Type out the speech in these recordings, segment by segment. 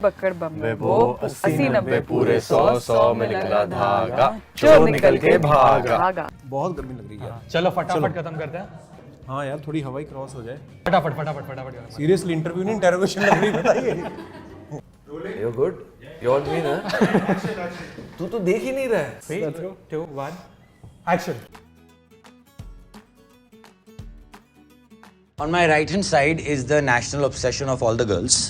बक्कड़ बम वे वो 80-90 पूरे 100 में निकला धागा, चोर निकल के भागा। बहुत गर्मी लग रही है। चलो फटाफट खत्म करते हैं। हाँ यार, थोड़ी हवाई क्रॉस हो जाए। फटाफट फटाफट फटाफट सीरियसली इंटरव्यू नहीं, इंटरोगेशन लग रही है, बताइए। You're good? You want me ना? तू तो देख ही नहीं रहा है। 3, 2, 1 action. On my right hand side is the national obsession of all the girls.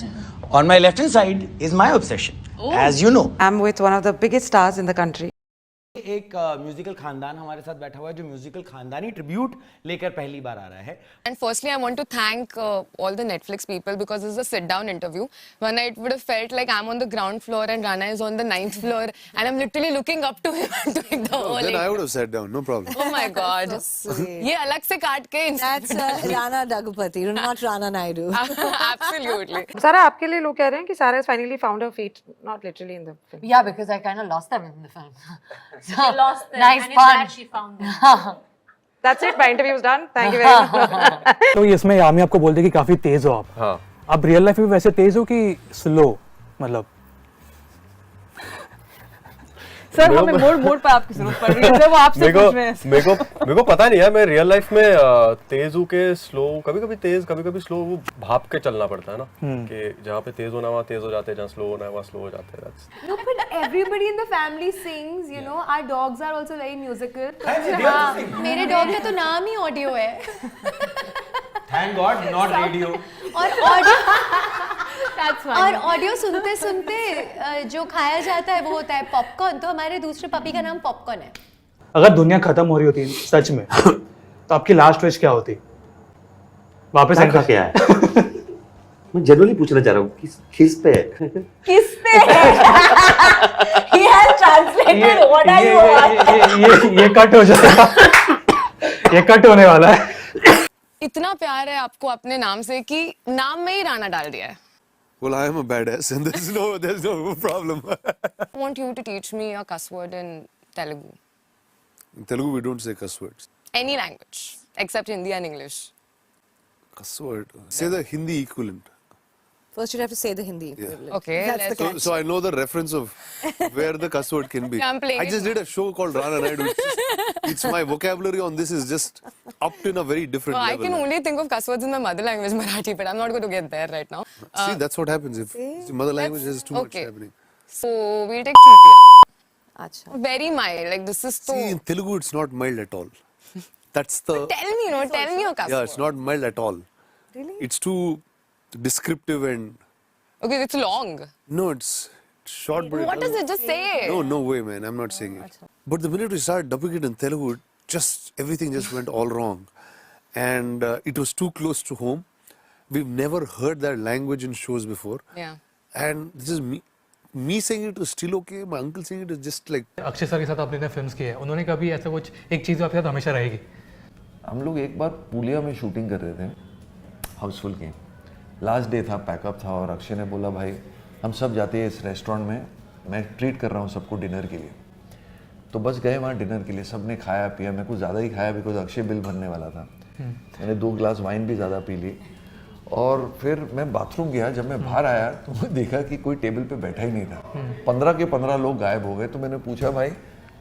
On my left hand side is my obsession. As you know. I'm with one of the biggest stars in the country. एक musical खानदान हमारे साथ बैठा हुआ है जो musical खानदानी tribute लेकर पहली बार आ रहा है. And firstly, I want to thank all the Netflix people because this is a sit-down interview. When it would have felt like I'm on the ground floor and Rana is on the 9th floor, and I'm literally looking up to him and doing the whole. Then I would have sat down, no problem. Oh my God! ये अलग से काट के. That's Rana Daggupati, not Rana Naidu. Absolutely. Sara, आपके लिए लोग कह रहे हैं कि Sarah has finally found her feet, not literally in the film. Yeah, because I kind of lost them in the film. She lost them, Nice and punch. in that she found them. That's it. My interview is done. Thank you very much. तो इसमें यामी आपको बोलते कि काफी तेज हो आप. हाँ. आप रियल लाइफ में वैसे तेज हो कि स्लो, मतलब? सर हमें मोड़ पर आपकी जरूरत पड़ रही है सर, वो आपसे पूछ रहे हैं। मेरे को पता नहीं है, मैं रियल लाइफ में तेज हूँ के स्लो, कभी-कभी तेज कभी-कभी स्लो, वो भाप के चलना पड़ता है ना कि जहाँ पे तेज होना वहाँ तेज हो जाते हैं, जहाँ स्लो होना है वहाँ स्लो हो जाते हैं. No, but everybody in the family sings, you know. Our dogs are also very musical. हाँ, मेरे डॉग का तो नाम ही ऑडियो है. Thank God, not radio. और ऑडियो That's funny. और ऑडियो सुनते सुनते जो खाया जाता है वो होता है पॉपकॉर्न. तो हमारे दूसरे पपी का नाम पॉपकॉर्न है. अगर दुनिया खत्म हो रही होती सच में, तो आपकी लास्ट विश क्या होती? वापस का क्या है? मैं जनरली पूछना चाह रहा हूँ किस पे है? किस पे? He has translated what are you? ये कट हो जाएगा. ये कट होने वाला है. इतना प्यार है आपको अपने नाम से कि नाम में ही राणा डाल दिया है. Well, I am a badass, and there's no problem. I want you to teach me a cuss word in Telugu. In Telugu, we don't say cuss words. Any language except Hindi and English. Cuss word. Say the Hindi equivalent. First, you have to say the Hindi. Yeah. Okay. That's the So I know the reference of where the cuss word can be. I'm playing I just did a show called Rana Naidu. It's my vocabulary on this is just upped in a very different I level. can only think of cuss words in my mother language, Marathi, but I'm not going to get there right now. See, that's what happens if the mother language has too much okay. happening. So we'll take Chutiya. Acha. Very mild, like this is so. See, in Telugu, it's not mild at all. That's the. Tell me, no, tell me your cuss Yeah, word. it's not mild at all. Really? It's too descriptive and. Okay, it's long. No, it's short, but What does it just say? No way, man. I'm not saying it. But the minute we started dubbing it in Telugu, everything just went all wrong. And it was too close to home. We've never heard that language in shows before. Yeah. And this is me saying it is still okay. My uncle saying it is just like. Akshay sir के साथ आपने films की है, उन्होंने कभी ऐसा कुछ एक चीज आपके साथ हमेशा रहेगी? हम लोग एक बार पुलिया में शूटिंग कर रहे थे, हाउसफुल की. लास्ट डे था, पैकअप था, और अक्षय ने बोला भाई हम सब जाते हैं इस रेस्टोरेंट में, मैं ट्रीट कर रहा हूँ सबको डिनर के लिए. तो बस गए वहाँ डिनर के लिए, सब ने खाया पिया, मैं कुछ ज़्यादा ही खाया बिकॉज अक्षय बिल भरने वाला था. मैंने 2 ग्लास वाइन भी ज़्यादा पी ली, और फिर मैं बाथरूम गया. जब मैं बाहर आया तो मैं देखा कि कोई टेबल पे बैठा ही नहीं था. 15 के 15 लोग गायब हो गए. तो मैंने पूछा भाई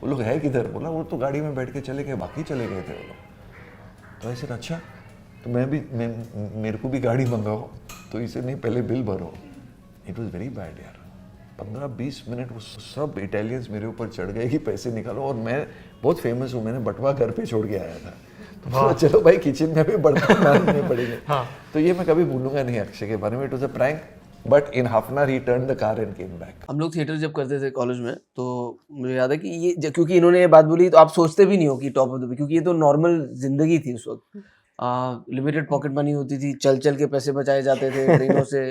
वो लोग है किधर? बोला वो तो गाड़ी में बैठ के चले गए, बाकी चले गए थे वो लोग. तो ऐसे अच्छा, तो मेरे को भी गाड़ी मंगाओ. तो इसे नहीं, पहले बिल भरो. इट वॉज वेरी बैड यार. 15-20 मिनट वो सब इटालियंस मेरे ऊपर चढ़ गए कि पैसे निकालो, और मैं बहुत फेमस हूँ, मैंने बटवा घर पे छोड़ के आया था. तो बोला चलो भाई किचन में भी बर्तन मांगने पड़ेंगे. तो ये मैं कभी भूलूंगा नहीं अक्षय के बारे में. It was a prank, but in half an hour he turn the car and came back. हम लोग थिएटर जब करते थे कॉलेज में, तो मुझे याद है कि ये क्योंकि इन्होंने ये बात बोली तो आप सोचते भी नहीं हो कि टॉप ऑफ द, क्योंकि ये तो नॉर्मल जिंदगी थी उस वक्त. लिमिटेड पॉकेट मनी होती थी, चल चल के पैसे बचाए जाते थे, ट्रेनों से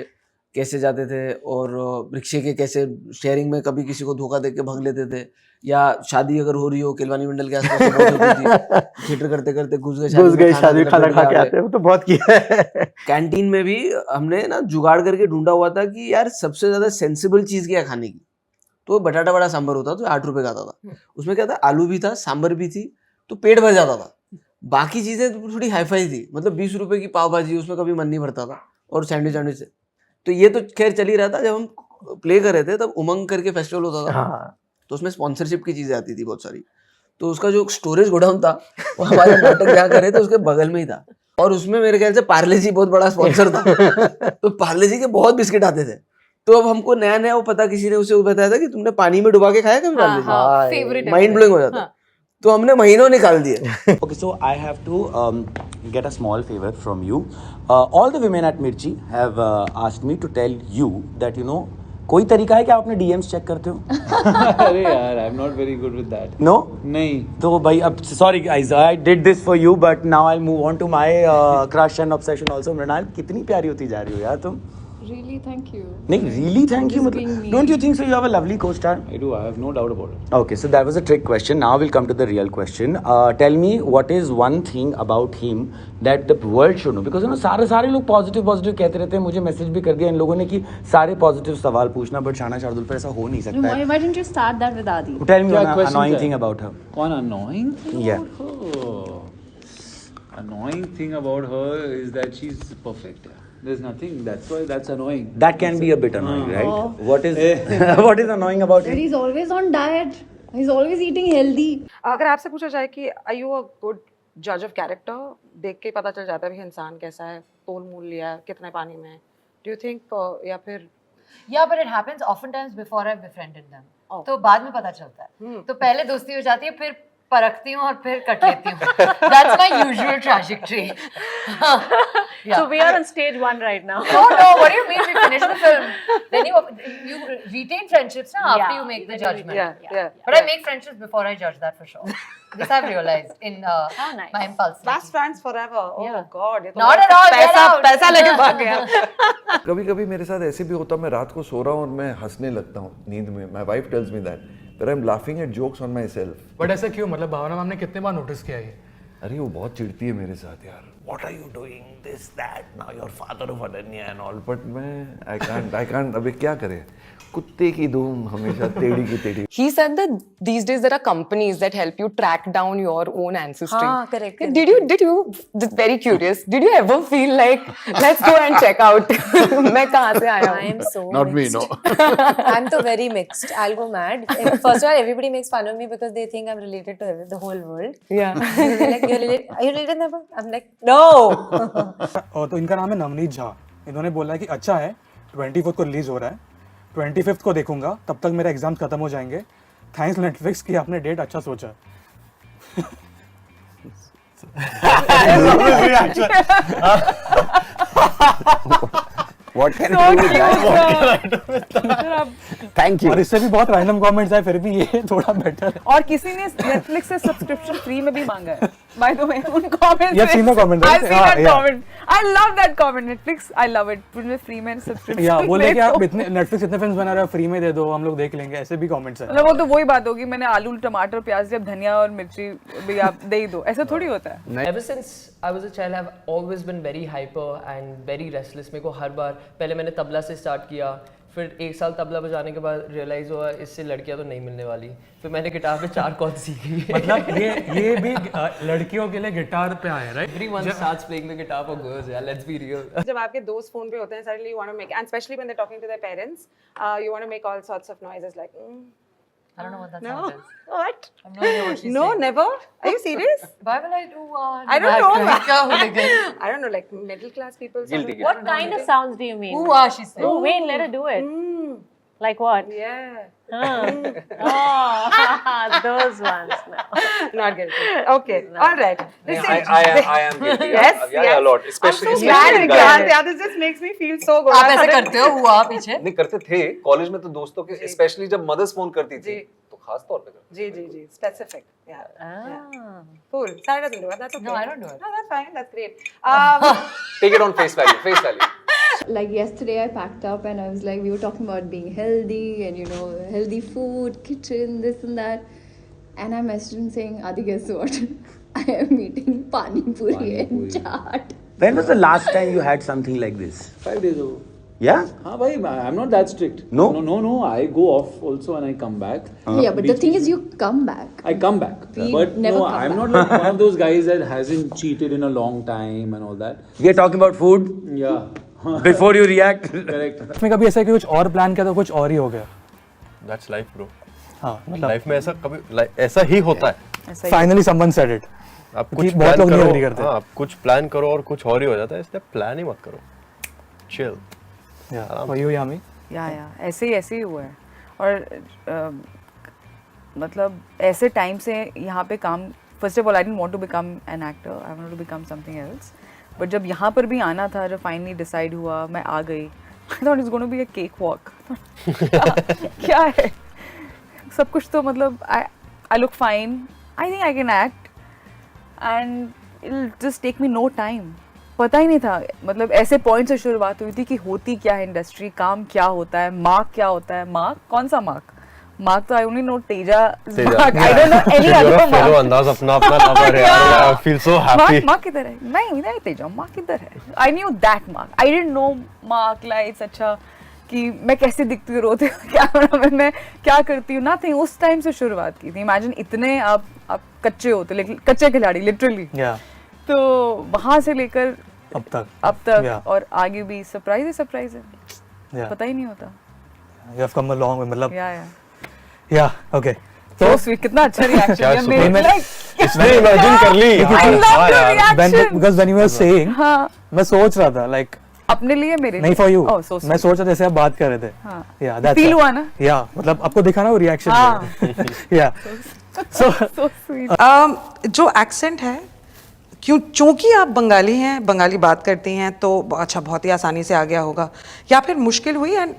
कैसे जाते थे, और रिक्शे के कैसे शेयरिंग में कभी किसी को धोखा दे के भाग लेते थे, या शादी अगर हो रही हो केलवानी मंडल के आसपास से बहुत होती थी, थिएटर करते करते घुस गए शादी खाना खा के आते हैं. तो बहुत किया है. कैंटीन में भी हमने ना जुगाड़ करके ढूंढा हुआ था कि यार सबसे ज्यादा सेंसिबल चीज क्या खाने की. तो बटाटा बड़ा सांभर होता तो 8 रुपए का आता था. उसमें क्या था, आलू भी था, सांभर भी थी, तो पेट भर जाता था. बाकी चीजें तो थोड़ी हाईफाई थी, मतलब 20 रुपए की पाव भाजी, उसमें कभी मन नहीं भरता था, और सैंडविच से. तो ये तो खैर चल ही रहा था. जब हम प्ले कर रहे थे तब उमंग करके फेस्टिवल होता था, हाँ तो उसमें स्पॉन्सरशिप की चीजें आती थी बहुत सारी, तो उसका जो स्टोरेज गोडाउन था वो हमारे नाटक जहाँ कर रहे थे उसके बगल में ही था, और उसमें मेरे ख्याल से पार्ले जी बहुत बड़ा स्पॉन्सर था। तो पार्ले जी के बहुत बिस्किट आते थे, तो अब हमको नया नया वो पता, किसी ने उसे बताया था कि तुमने पानी में डुबा के खाया कभी पार्ले जी, फेवरेट माइंड ब्लोइंग हो जाता, तो हमने महीनों निकाल दिए। Okay, so I have to get a small favor from you. All the women at Mirchi have asked me to tell you that कोई तरीका है कि आप अपने DMs चेक करते हो? अरे यार, I am not very good with that. No? नहीं। तो भाई अब sorry guys, I did this for you, but now I'll move on to my crush and obsession also. Mrinal, कितनी प्यारी होती जा रही हो यार तुम। Really, thank you. नहीं, really thank you मतलब, don't you think so? You have a lovely co-star. I do, I have no doubt about it. Okay, so that was a trick question. Now we'll come to the real question. Tell me, what is one thing about him that the world should know? Because सारे लोग positive कहते रहते हैं, मुझे message भी कर दिया इन लोगों ने कि सारे पॉजिटिव सवाल पूछना, बट शाना शार्दुल पर ऐसा हो नहीं सकता है। Why didn't you start that with Adi? Tell me one question annoying है? thing about her. One annoying thing Yeah. about her? Annoying thing about her is that she's perfect. Yeah. There's nothing. That's annoying. That can be a bit annoying, right? What is what is annoying about him? He's always on diet. He's always eating healthy. अगर आपसे पूछा जाए कि are you a good judge of character, देख के पता चल जाता है भी इंसान कैसा है, तोल मूल लिया है, कितने पानी में है, do you think या फिर Yeah, but it happens oftentimes before I've befriended them. तो बाद में पता चलता है। तो पहले दोस्ती हो जाती है, फिर परखती हूँ और फिर कट लेती हूँ। That's my usual trajectory. Yeah. So we are on stage 1 right now. No, what do you mean? We finished the film. Then you retain friendships now after you make the judgment. Yeah. But I make friendships before I judge that for sure. This I've realized in nice. my impulse. Best friends forever. Oh God. ये तो Not at all. Get out. पैसा लेके भाग गया। कभी कभी मेरे साथ ऐसे भी होता, मैं रात को सो रहा हूँ और मैं हंसने लगता हूँ नींद में। My wife tells me that I am laughing at jokes on my self. But ऐसा क्यों, मतलब भावना मैम ने कितने बार नोटिस किया ये? अरे वो बहुत चिढ़ती है मेरे साथ यार, what are you doing this that now your father of Ananya and all, but मैं आई कांट अबे क्या करें, कुत्ते की धूम हमेशा टेढ़ी की टेढ़ी। He said that these days there are companies that help you track down your own ancestry. हाँ, correct. Did you? Just very curious. Did you ever feel like let's go and check out? मैं कहाँ से आया हूँ? I am so Not me, mixed. no. I'm so very mixed. I'll go mad. First of all, everybody makes fun of me because they think I'm related to the whole world. Yeah. They're like, are you related never? I'm like, no. और तो इनका नाम है नवनीत झा। इन्होंने बोला है कि अच्छा है, 24 को रिलीज हो रहा है, 25th को देखूंगा, तब तक मेरे एग्जाम्स खत्म हो जाएंगे। थैंक्स नेटफ्लिक्स कि आपने डेट अच्छा सोचा। What can I do with that? Thank you. और इससे भी बहुत रैंडम कमेंट्स आए, फिर भी ये थोड़ा बेटर है। और किसी ने Netflix से सब्सक्रिप्शन फ्री में भी मांगा है। By the way, उन comments You have seen the comment, right? I've seen that Yeah. comment. I love that comment. Netflix, I love it. मुझे फ्री में सब्सक्रिप्शन या बोले कि आप इतने नेटफ्लिक्स इतने फिल्म्स बना रहे हो, फ्री में दे दो, हम लोग देख लेंगे, ऐसे भी कमेंट्स हैं। मतलब वो तो वही बात होगी, मैंने आलू टमाटर प्याज दिया, धनिया और मिर्ची भी आप दे ही दो, ऐसा थोड़ी होता है। Ever since I was a child, I've always been very hyper and very restless. मेरे को हर बार, पहले मैंने तबला से स्टार्ट किया, फिर 1 साल तबला बजाने के बाद रियलाइज हुआ इससे लड़कियां तो नहीं मिलने वाली, फिर मैंने गिटार पे 4 कॉर्ड सीखी। मतलब ये भी लड़कियों के लिए गिटार पे आए, right? Everyone starts playing the guitar for girls, yeah, let's be real. जब आपके दोस्त फोन पे होते हैं, suddenly you want to make, and especially when they're talking to their parents, you want to make all sorts of noises like. I don't know what that No. sound is. What? I have no idea what she's No, saying. never. Are you serious? Why will I do? I don't know. I don't know, like middle class people. Guilty. What kind of sounds do you mean? Ooh, ah, she said. Oh, wait, let her do it. Like what? Yeah. Oh, those ones. No. Not guilty. Okay. All right. I am guilty. Yes. Yeah, a lot. Especially I'm so glad with you guys. can't. Yeah, this just makes me feel so good. आप ऐसे करते हो हुआ पीछे? नहीं करते थे college में, तो दोस्तों के स्पेशली जब मदर्स फोन करती थी तो खास तौर पे करते। जी. Specific. Yeah. Cool. Sarah doesn't do it. That's okay. No, I don't do it. No, that's fine. That's great. Take it on face value. Face value. Like yesterday I packed up and I was like, we were talking about being healthy and healthy food, kitchen, this and that, and I messaged him saying, Adi, guess what? I am eating pani puri and chaat. When was the last time you had something like this? 5 days ago. Yeah? हाँ भाई, I'm not that strict. No? No. I go off also and I come back. Yeah, but the thing is you come back. I come back. We But never no, come I'm back. not like one of those guys that hasn't cheated in a long time and all that. We are talking about food. Yeah. Before you react. Correct. इसमें कभी ऐसा है कि कुछ और plan किया तो कुछ और ही हो गया? That's life, bro. हाँ, मतलब लाइफ में ऐसा ही होता है. Finally someone said it. आप कुछ बहुत प्लान लोग नहीं करो, agree करते. हाँ, आप कुछ प्लान करो और कुछ और ही हो जाता है, इसलिए प्लान ही मत करो. Chill. Yeah. For you, Yami? या ऐसे ही हुआ है. और मतलब ऐसे टाइम से यहाँ पे काम, first of all I didn't want to become an actor, I wanted to become something else. But जब यहाँ पर भी आना था, जब फाइनली डिसाइड हुआ, मैं आ गई. I thought it's going to be a cake walk. क्या है सब कुछ, तो मतलब I look fine, I think I can act and it just take me no time. पता ही नहीं था, मतलब ऐसे पॉइंट से शुरुआत हुई थी कि होती क्या है इंडस्ट्री, काम क्या होता है, मार्क क्या होता है. मार्क कौन सा मार्क? मार्क तो I only know Teja mark, I don't know any other mark. अंदाज अपना कवर है यार. I feel so happy. Mark किधर है? नहीं तेजा मार्क किधर है? I knew that mark, I didn't know mark lights. अच्छा कि मैं कैसे दिखती हूँ रोते कैमरा में, मैं क्या करती हूँ, नथिंग. उस टाइम से शुरुआत की थी. इमेजिन इतने आप कच्चे होते, लेकिन कच्चे खिलाड़ी लिटरली. तो वहाँ से लेकर अब तक और आगे भी सरप्राइज है. पता ही नहीं होता. You have come a long way, मतलब. Yeah, okay. So sweet, कितना अच्छा रिएक्शन है मेरे. इसने इमेजिन कर ली. I love the reaction. Because when you were saying, मैं सोच रहा था like अपने लिए, मेरे नहीं for you. Oh, so sweet. मैं सोच रहा था जैसे आप बात कर रहे थे. Yeah, that's फील हुआ ना. Yeah, मतलब आपको दिखा ना वो रिएक्शन. Yeah. So sweet. जो एक्सेंट है, चूंकि आप बंगाली हैं, बंगाली बात करती हैं, तो अच्छा बहुत ही आसानी से आ गया होगा, या फिर मुश्किल हुई? एंड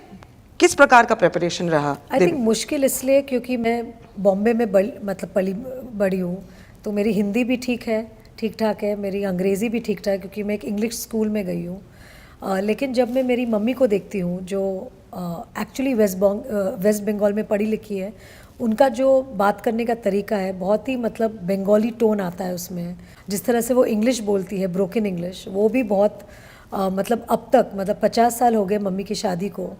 किस प्रकार का प्रिपरेशन रहा? आई थिंक मुश्किल इसलिए क्योंकि मैं बॉम्बे में मतलब पली बड़ी हूँ, तो मेरी हिंदी भी ठीक ठाक है, मेरी अंग्रेज़ी भी ठीक ठाक, क्योंकि मैं एक इंग्लिश स्कूल में गई हूँ. लेकिन जब मैं मेरी मम्मी को देखती हूँ, जो एक्चुअली वेस्ट बंगाल में पढ़ी लिखी है, उनका जो बात करने का तरीका है बहुत ही मतलब बंगाली टोन आता है उसमें. जिस तरह से वो इंग्लिश बोलती है, ब्रोकन इंग्लिश, वो भी बहुत मतलब अब तक, मतलब 50 साल हो गए मम्मी की शादी को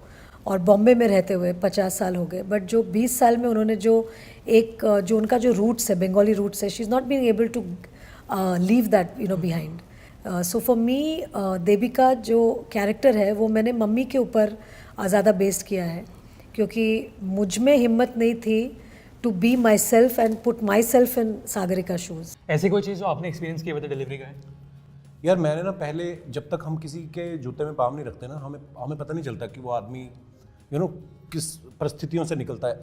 और बॉम्बे में रहते हुए 50 साल हो गए. बट जो 20 साल में उन्होंने जो उनका जो रूट्स है, बंगाली रूट्स है, she is not being able to leave that behind. So for me Devika जो कैरेक्टर है वो मैंने मम्मी के ऊपर ज़्यादा बेस्ड किया है, क्योंकि मुझ में हिम्मत नहीं थी to be myself and put myself in Sagarika shoes. ऐसी कोई चीज़ जो आपने एक्सपीरियंस किया डिलीवरी का है? यार मैंने ना पहले, जब तक हम किसी के जूते में पाँव नहीं रखते ना, हमें पता नहीं चलता कि वो आदमी किस परिस्थितियों से निकलता है.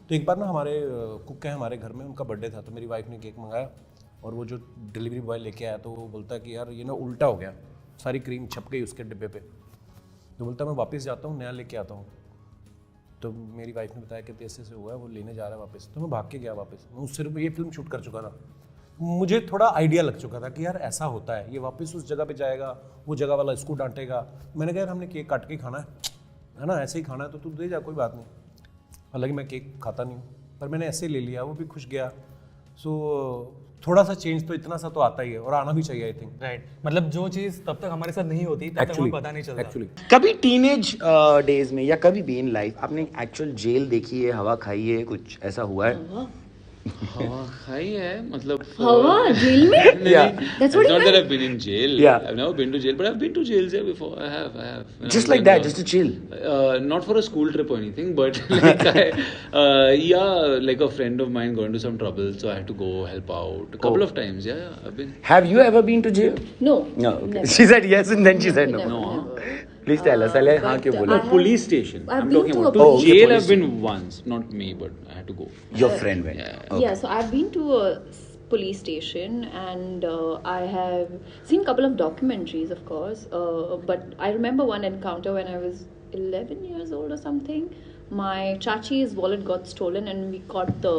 तो एक बार ना हमारे कुक है हमारे घर में, उनका बर्थडे था, तो मेरी वाइफ ने केक मंगाया और वो जो डिलीवरी बॉय लेके आया तो वो बोलता है कि यार ये ना उल्टा हो गया, सारी क्रीम छप गई उसके डिब्बे पे. तो बोलता मैं वापस जाता हूँ, नया लेके आता हूँ. तो मेरी वाइफ ने बताया कि ऐसे हुआ है, वो लेने जा रहा है वापस. तो मैं भाग के गया वापस. मैं उस सिर्फ ये फिल्म शूट कर चुका था, मुझे थोड़ा आइडिया लग चुका था कि यार ऐसा होता है, ये वापस उस जगह पे जाएगा, वो जगह वाला इसको डांटेगा. मैंने कहा यार हमने केक काट के खाना है ना, ऐसे ही खाना है, तो तू दे जा, कोई बात नहीं. हालांकि मैं केक खाता नहीं हूँ, पर मैंने ऐसे ले लिया, वो भी खुश गया. सो थोड़ा सा चेंज तो इतना सा तो आता ही है, और आना भी चाहिए आई थिंक. राइट, मतलब जो चीज़ तब तक हमारे साथ नहीं होती तब तक हमें पता नहीं चलता. एक्चुअली कभी टीनेज डेज में या कभी भी इन लाइफ आपने एक्चुअल जेल देखी है, हवा खाई है, कुछ ऐसा हुआ है? हवा खाई है, मतलब हवा जेल में? Yeah. That's what It's not that I've been in jail. Yeah. I've never been to jail, but I've been to jails there before. I have. When I Just was like that, younger. just to chill. Not for a school trip or anything, but like like a friend of mine got into some trouble, so I had to go help out a couple of times. Yeah, I've been. Have you ever been to jail? No. No. Okay. Never. She said yes and then she said no. Never. Please tell us. हाँ क्यों बोला? No, police station. I've I'm been talking to about. a police Jail station. I've been once, not me, but I had to go. Your friend went. Yeah. Okay. Yeah, so I've been to a police station and I have seen a couple of documentaries, of course. But I remember one encounter when I was 11 years old or something. My chachi's wallet got stolen and we caught the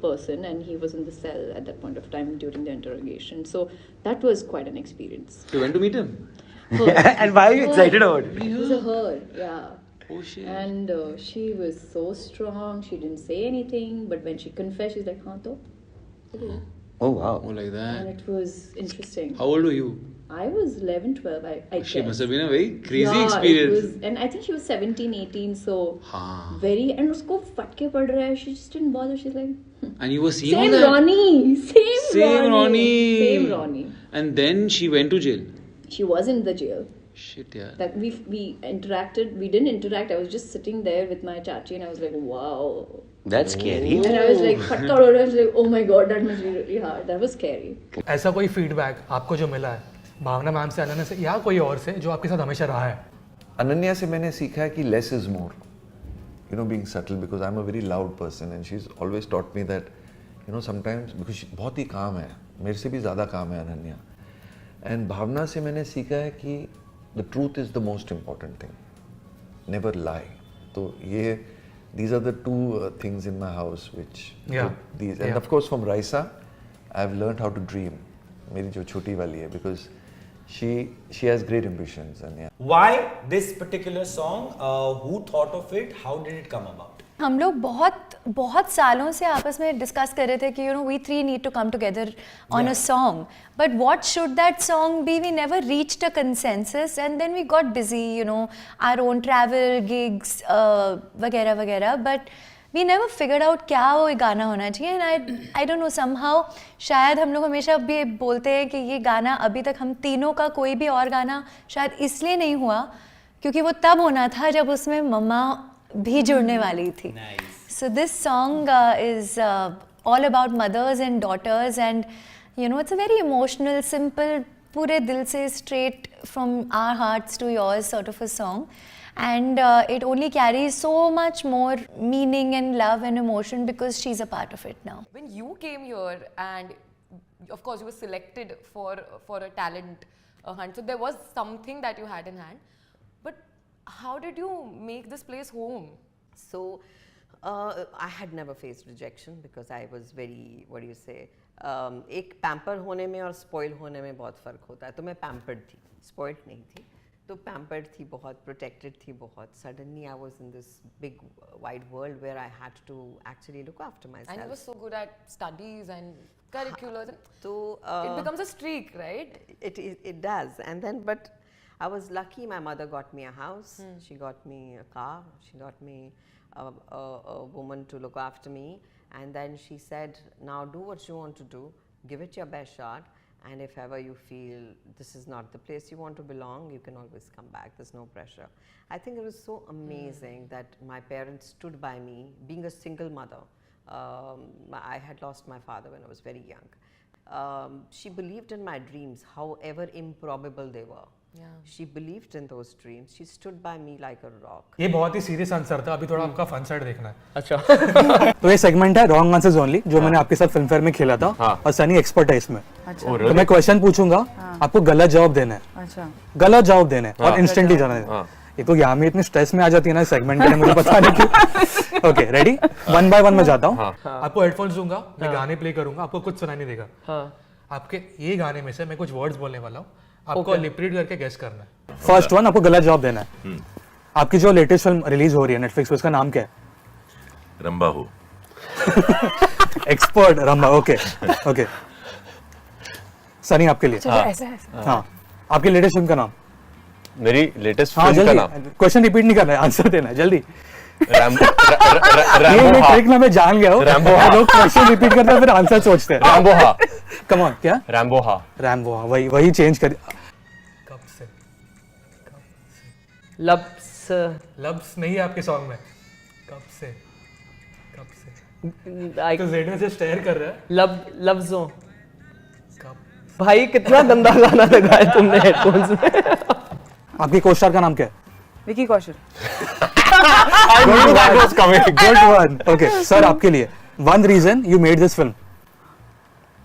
person and he was in the cell at that point of time during the interrogation. So that was quite an experience. You went to meet him? And why are you excited about it? It was a her, yeah. Oh shit. And she was so strong. She didn't say anything, but when she confessed, she's like, "Haan to." Oh wow. Oh, like that. And it was interesting. How old were you? I was 11, 12. I She guess. must have been a very crazy Yeah, experience. It was, and I think she was 17, 18, so हाँ. very. And usko fatke pad raha hai. She just didn't bother. She's like, And you were seeing same all that? Ronnie, same Same Ronnie. Same Ronnie. And then she went to jail. She was in the jail. Shit, yeah. Like we interacted. We didn't interact. I was just sitting there with my chachi, and I was like, wow. That's scary. And I was like, fatta uda. I was like, oh my god, that must be really hard. That was scary. ऐसा कोई feedback आपको जो मिला है भावना ma'am से, अनन्या से या कोई और से जो आपके साथ हमेशा रहा है? अनन्या से मैंने सीखा है कि less is more, you know, being subtle, because I am a very loud person and she is always taught me that, you know, sometimes because बहुत ही काम है, मेरे से भी ज़्यादा काम है अनन्या. एंड भावना से मैंने सीखा है कि the truth is the most important thing, never लाई. तो ये these are the two things in my house which these, and of course from Raisa I've learned how to dream. मेरी जो छोटी वाली है, because she has great ambitions. And yeah. Why this particular song? Who thought of it? How did it come about? हम लोग बहुत सालों से आपस में डिस्कस कर रहे थे कि we three need to come together on a song, but what should that song be? We never reached a consensus, and then we got busy, our own travel gigs वगैरह वगैरह, but we never figured out क्या वो गाना होना चाहिए. And I don't know, somehow शायद हम लोग हमेशा भी बोलते हैं कि ये गाना अभी तक हम तीनों का कोई भी और गाना शायद इसलिए नहीं हुआ क्योंकि वो तब होना था जब उसमें मम्मा भी जुड़ने वाली थी. So this song is all about mothers and daughters, and it's a very emotional, simple, पूरे दिल से straight from our hearts to yours sort of a song, and it only carries so much more meaning and love and emotion because she's a part of it now. When you came here, and of course you were selected for a talent hunt, so there was something that you had in hand, but how did you make this place home? So I had never faced rejection because I was very, what do you say, एक pamper होने में और spoil होने में बहुत फ़र्क होता है. तो मैं पैम्पर्ड थी, स्पॉइल्ड नहीं थी. तो पैम्पर्ड थी बहुत, प्रोटेक्टेड थी बहुत. Suddenly I was in this big wide world where I had to actually look after myself. And you were so good at studies and curriculars. So it becomes a streak, right? It does. And then, but I was lucky. My mother got me a house. She got me a car. She got me a woman to look after me. And then she said, now do what you want to do. Give it your best shot. And if ever you feel this is not the place you want to belong, you can always come back. There's no pressure. I think it was so amazing that my parents stood by me, being a single mother. I had lost my father when I was very young. She believed in my dreams, however improbable they were. She believed in those dreams. She stood by me like a rock. ये बहुत ही serious answer था. अभी थोड़ा आपका fun side देखना है. अच्छा. तो ये सेगमेंट है रॉन्ग आंसर्स ओनली, जो मैंने आपके साथ फिल्म फेयर में खेला था, और सनी एक्सपर्ट है इसमें. तो मैं क्वेश्चन पूछूंगा, आपको गलत जवाब देना है. अच्छा. गलत जवाब देना है और इंस्टेंटली जाना है. ये तो यहाँ में इतनी स्ट्रेस में आ जाती है ना सेगमेंट के लिए, मुझे पता नहीं क्यों. Okay, ready? 1 by 1 में जाता हूँ. आपको हेडफोन्स दूंगा, मैं गाने प्ले करूंगा, आपको कुछ सुनाई नहीं देगा. आपके ये गाने में से मैं कुछ वर्ड्स बोलने वाला हूँ, आपको लिप रीड करके गेस करना है. फर्स्ट वन, आपको गलत जवाब देना है. आपकी जो लेटेस्ट फिल्म रिलीज हो रही है नेटफ्लिक्स पे, उसका नाम क्या है? रंबा हो. Expert rumba. Okay okay. Sunny आपके लिए. हाँ, आपकी लेटेस्ट फिल्म का नाम? मेरी लेटेस्ट फिल्म का नाम? क्वेश्चन रिपीट नहीं करना है, आंसर देना है जल्दी. रैम्बो. ट्रिक ना मैं जान गया हूँ. लोग क्वेश्चन रिपीट करते हैं फिर आंसर सोचते हैं. रैम्बो हा. Come on. क्या? रैम्बो हा. रैम्बो हा. वही चेंज कर. कब से लब्स नहीं है आपके सॉन्ग में. कब से तो जेड में से स्टेयर कर रहा है. लफ्जों. भाई कितना गंदा गाना लगाया तुमने हेडफोन्स में. आपकी कोस्टार का नाम क्या है? Vicky Kaushal. Good one. Okay, sir, आपके लिए one reason you made this film.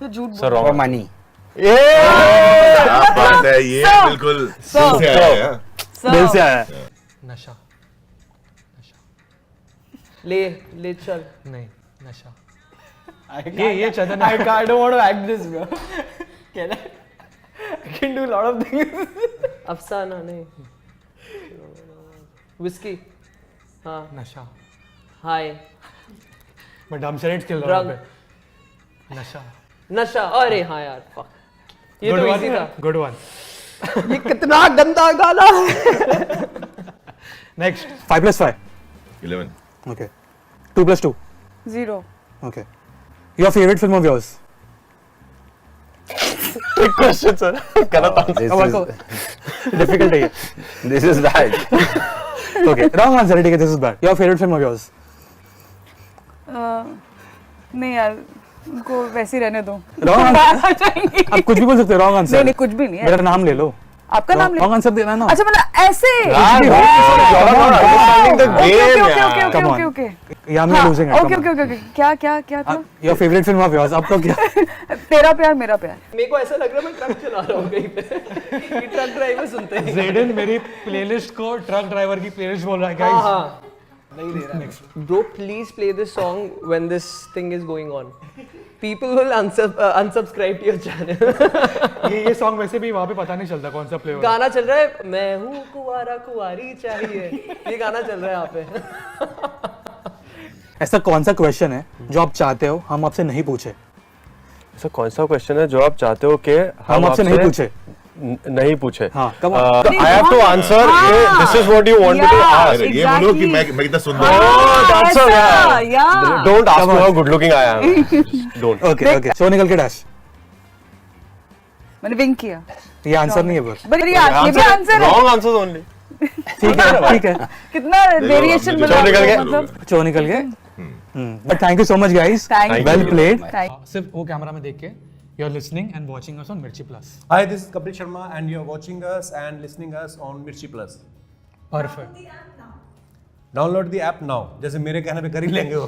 Sir, wrong. money. बात है ये बिल्कुल दिल से आया है. नशा. ले चल. नहीं, नशा. ये चंदन. I don't want to act this, bro. Can I can do a lot of things. अफसाना नहीं. Whiskey. हाँ. नशा. हाय. मैं डम शरेट खेल रहा हूँ. नशा. अरे हाँ यार. ये तो इजी था. Good one. ये कितना गंदा गाना है. Next. 5 + 5. 11. Okay. 2 + 2. 0. Okay. Your favorite film of yours? Trick question, sir. गलत आंसर. Difficult है ये. This is bad. Okay, wrong answer. ठीक है, this is bad. Your favorite film of yours? नहीं यार, उनको वैसे ही रहने दो. Wrong answer. आप कुछ भी बोल सकते हो. Wrong answer. नहीं, कुछ भी नहीं है. मेरा नाम ले लो. आपका नाम ले. Wrong answer देना ना. अच्छा मतलब ऐसे. ओके. या मैं losing. ओके. क्या था? Your favorite film of yours? आपका क्या? तेरा प्यार मेरा प्यार. मेरे को ऐसा लग रहा है मैं ट्रक चला रहा हूँ कहीं पे. ट्रक ड्राइवर सुनते हैं. Zayden मेरी प्लेलिस्ट को ट्रक ड्राइवर की प्लेलिस्ट बोल रहा है गाइस. हाँ. नहीं दे रहा. Bro, please play this song when this thing is going on. People will unsubscribe to your channel. ये सॉन्ग वैसे भी वहाँ पे पता नहीं चलता कौन सा प्ले हो रहा है. गाना चल रहा है, मैं हूँ कुंवारा कुंवारी चाहिए. ये गाना चल रहा है यहाँ पे. ऐसा कौन सा क्वेश्चन है जो आप चाहते हो हम आपसे नहीं पूछे? ऐसा कौन सा क्वेश्चन है जो आप चाहते हो कि हम आपसे नहीं पूछे? नहीं पूछे. हाँ, I have to answer. This is what you want me to ask. ये बोलो कि मैं कितना सुंदर हूँ. That's all. Don't ask me how good looking I am. Don't. Okay. Show निकल के डैश. मैंने विंक किया. ये आंसर नहीं है बस. बट ये भी आंसर है. Wrong answers only. ठीक है. कितना वेरिएशन मतलब. शो निकल के. But thank you so much guys. Well played. सिर्फ वो कैमरा में देख के. You're listening and watching us on Mirchi Plus. Hi, this is Kapil Sharma and you're watching us and listening us on Mirchi Plus. Perfect. Download the app now. जैसे मेरे कहने पे कर ही लेंगे वो.